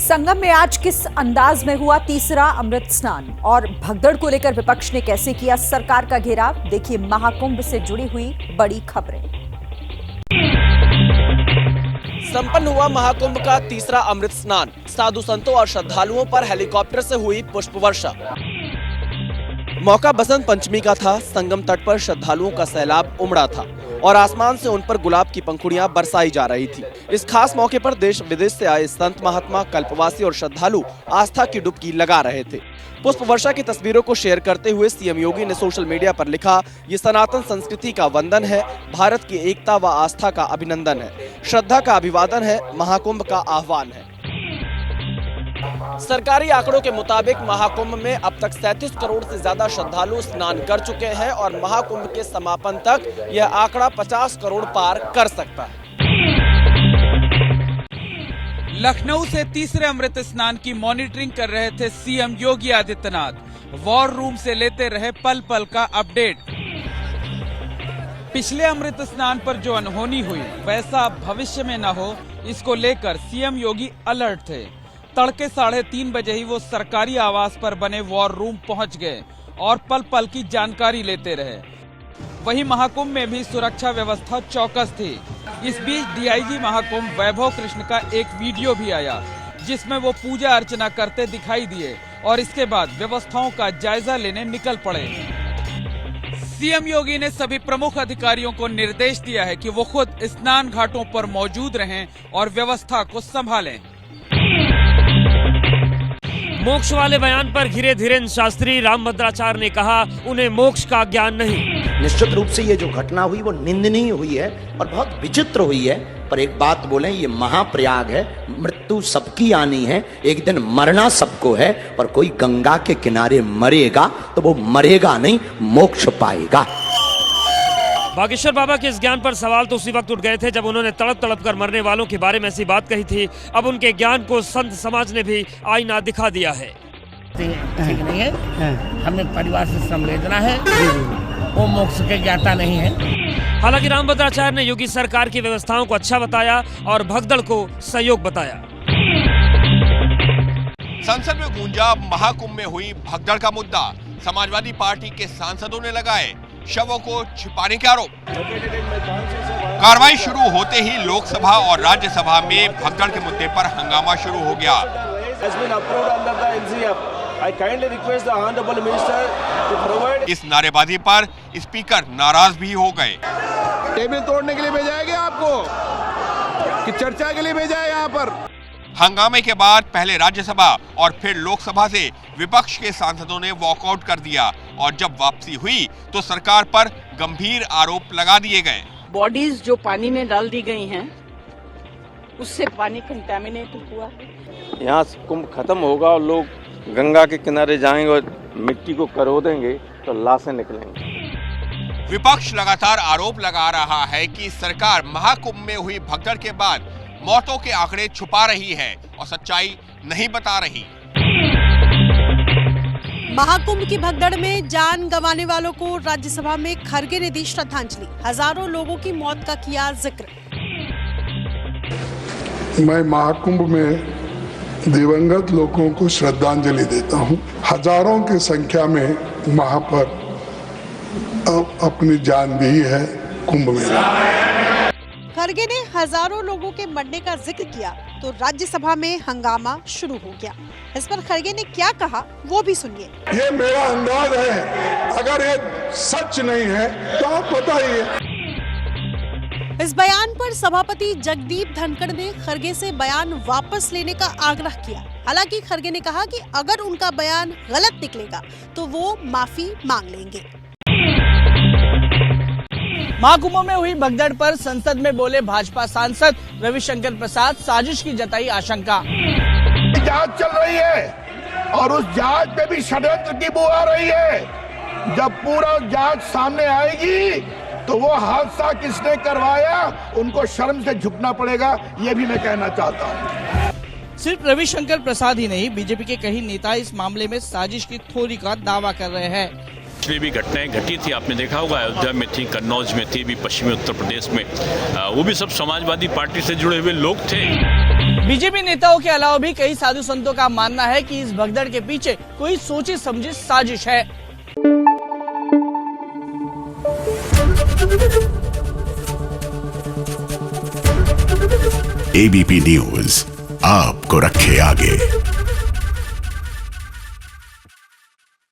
संगम में आज किस अंदाज में हुआ तीसरा अमृत स्नान और भगदड़ को लेकर विपक्ष ने कैसे किया सरकार का घेराव, देखिए महाकुंभ से जुड़ी हुई बड़ी खबरें। संपन्न हुआ महाकुंभ का तीसरा अमृत स्नान। साधु संतों और श्रद्धालुओं पर हेलीकॉप्टर से हुई पुष्प वर्षा। मौका बसंत पंचमी का था। संगम तट पर श्रद्धालुओं का सैलाब उमड़ा था और आसमान से उन पर गुलाब की पंखुड़ियां बरसाई जा रही थी। इस खास मौके पर देश विदेश से आए संत महात्मा, कल्पवासी और श्रद्धालु आस्था की डुबकी लगा रहे थे। पुष्प वर्षा की तस्वीरों को शेयर करते हुए सीएम योगी ने सोशल मीडिया पर लिखा, ये सनातन संस्कृति का वंदन है, भारत की एकता व आस्था का अभिनंदन है, श्रद्धा का अभिवादन है, महाकुंभ का आह्वान है। सरकारी आंकड़ों के मुताबिक महाकुंभ में अब तक 37 करोड़ से ज्यादा श्रद्धालु स्नान कर चुके हैं और महाकुंभ के समापन तक यह आंकड़ा 50 करोड़ पार कर सकता है। लखनऊ से तीसरे अमृत स्नान की मॉनिटरिंग कर रहे थे CM Yogi Adityanath. War room से लेते रहे पल पल का अपडेट। पिछले अमृत स्नान पर जो अनहोनी हुई वैसा भविष्य में न हो, इसको लेकर सीएम योगी अलर्ट थे। तड़के 3:30 बजे ही वो सरकारी आवास पर बने वॉर रूम पहुंच गए और पल पल की जानकारी लेते रहे। वहीं महाकुंभ में भी सुरक्षा व्यवस्था चौकस थी। इस बीच डीआईजी महाकुंभ वैभव कृष्ण का एक वीडियो भी आया जिसमें वो पूजा अर्चना करते दिखाई दिए और इसके बाद व्यवस्थाओं का जायजा लेने निकल पड़े। सीएम योगी ने सभी प्रमुख अधिकारियों को निर्देश दिया है कि वो खुद स्नान घाटों पर मौजूद रहें और व्यवस्था को संभालें। मोक्ष वाले बयान पर घिरे धीरेन्द्र शास्त्री रामभद्राचार्य ने कहा, उन्हें मोक्ष का ज्ञान नहीं। निश्चित रूप से ये जो घटना हुई वो निंदनीय हुई है और बहुत विचित्र हुई है। पर एक बात बोलें, ये महाप्रयाग है, मृत्यु सबकी आनी है, एक दिन मरना सबको है। पर कोई गंगा के किनारे मरेगा तो वो मरेगा नहीं, मोक्ष पाएगा। बागेश्वर बाबा के इस ज्ञान पर सवाल तो उसी वक्त उठ गए थे जब उन्होंने तड़प तड़प कर मरने वालों के बारे में ऐसी बात कही थी। अब उनके ज्ञान को संत समाज ने भी आईना दिखा दिया है। ठीक नहीं है, हमें परिवार से संवेदना है, वो मोक्ष के ज्ञाता नहीं है। हालांकि रामभद्राचार्य ने योगी सरकार की व्यवस्थाओं को अच्छा बताया और भगदड़ को सहयोग बताया। संसद में गूंजा महाकुंभ में हुई भगदड़ का मुद्दा। समाजवादी पार्टी के सांसदों ने लगाए शवों को छिपाने के आरोप। कार्रवाई शुरू होते ही लोकसभा और राज्यसभा में भगदड़ के मुद्दे पर हंगामा शुरू हो गया। इस नारेबाजी पर स्पीकर नाराज भी हो गए। टेबल तोड़ने के लिए भेजा है क्या आपको कि चर्चा के लिए भेजा है यहाँ पर? हंगामे के बाद पहले राज्यसभा और फिर लोकसभा से विपक्ष के सांसदों ने वॉकआउट कर दिया और जब वापसी हुई तो सरकार पर गंभीर आरोप लगा दिए गए। बॉडीज जो पानी में डाल दी गई हैं, उससे पानी कंटामिनेट हुआ। यहाँ कुंभ खत्म होगा और लोग गंगा के किनारे जाएंगे और मिट्टी को करो देंगे तो लाशें निकलेंगी। विपक्ष लगातार आरोप लगा रहा है कि सरकार महाकुंभ में हुई भगदड़ के बाद मौतों के आंकड़े छुपा रही है और सच्चाई नहीं बता रही। महाकुंभ की भगदड़ में जान गंवाने वालों को राज्यसभा में खरगे ने दी श्रद्धांजलि। हजारों लोगों की मौत का किया जिक्र। मैं महाकुंभ में दिवंगत लोगों को श्रद्धांजलि देता हूं। हजारों की संख्या में वहां पर अपनी जान दी है कुंभ में। खरगे ने हजारों लोगों के मरने का जिक्र किया तो राज्यसभा में हंगामा शुरू हो गया। इस पर खरगे ने क्या कहा वो भी सुनिए। ये मेरा अंदाज है, अगर ये सच नहीं है तो आप बताइए। इस बयान पर सभापति जगदीप धनखड़ ने खरगे से बयान वापस लेने का आग्रह किया। हालांकि खरगे ने कहा कि अगर उनका बयान गलत निकलेगा तो वो माफी मांग लेंगे। महाकुंभ में हुई भगदड़ पर संसद में बोले भाजपा सांसद रविशंकर प्रसाद, साजिश की जताई आशंका। जांच चल रही है और उस जांच पे भी षड्यंत्र की बू आ रही है। जब पूरा जांच सामने आएगी तो वो हादसा किसने करवाया उनको शर्म से झुकना पड़ेगा, ये भी मैं कहना चाहता हूँ। सिर्फ रविशंकर प्रसाद ही नहीं, बीजेपी के कई नेता इस मामले में साजिश की थ्योरी का दावा कर रहे हैं। पिछली भी घटनाएं घटी थी, आपने देखा होगा, अयोध्या में थी, कन्नौज में थी, भी पश्चिमी उत्तर प्रदेश में, वो भी सब समाजवादी पार्टी से जुड़े हुए लोग थे। बीजेपी नेताओं के अलावा भी कई साधु संतों का मानना है कि इस भगदड़ के पीछे कोई सोची समझी साजिश है। एबीपी न्यूज आपको रखे आगे।